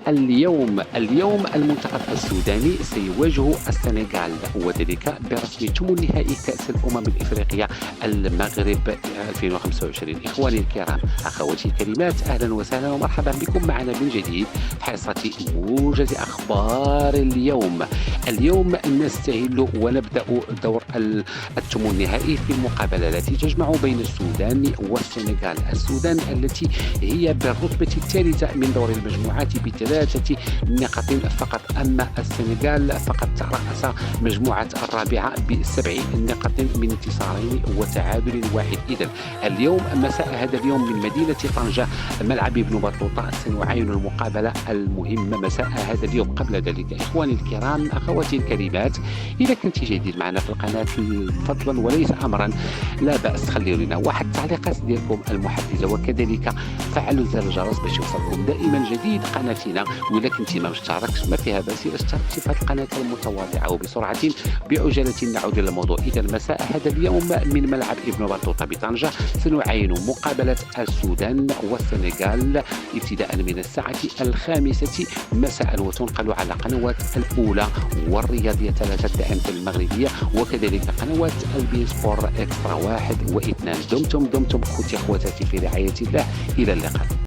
اليوم المنتخب السوداني سيواجه السنغال وذلك برسم ثمن نهائي كأس الأمم الإفريقية المغرب 2025. إخواني الكرام، أخواتي الكريمات، أهلا وسهلا ومرحبا بكم معنا من جديد حصة موجز أخبار اليوم نستهل ونبدأ دور الثمن النهائي في المقابلة التي تجمع بين السودان والسنغال. السودان التي هي بالرتبة الثالثة من دور المجموعات ب3 نقاط فقط، أما السنغال فقد ترأس مجموعة الرابعة ب7 نقاط من انتصارين وتعادل واحد. إذن اليوم مساء هذا اليوم من مدينة طنجة ملعب ابن بطوطة سنعاين المقابلة المهمة مساء هذا اليوم. قبل ذلك إخواني الكرام، أخواتي الكريمات، إذا كنت جديد معنا في القناة فضلا وليس أمرا لا بأس تخليوا لنا واحد التعليقات ديالكم المحفزة، وكذلك فعلوا زر الجرس باش يوصلكم دائما جديد قناتنا. وإذا كنت ما مشتركش ما فيها بأس اشتركت في هذه القناة المتواضعة. وبسرعة بعجلة نعود إلى الموضوع. إذا مساء هذا اليوم من ملعب ابن بطوطة بطنجة سنعاين مقابلة السودان والسنغال ابتداء من الساعة 5 مساء، وتنقل على قنوات الأولى والرياضية 3 AM المغربية، وكذلك قنوات البي سبور إكسترا 1 و2. دمتم أخوتي أخواتاتي في رعاية الله. إلى اللقاء.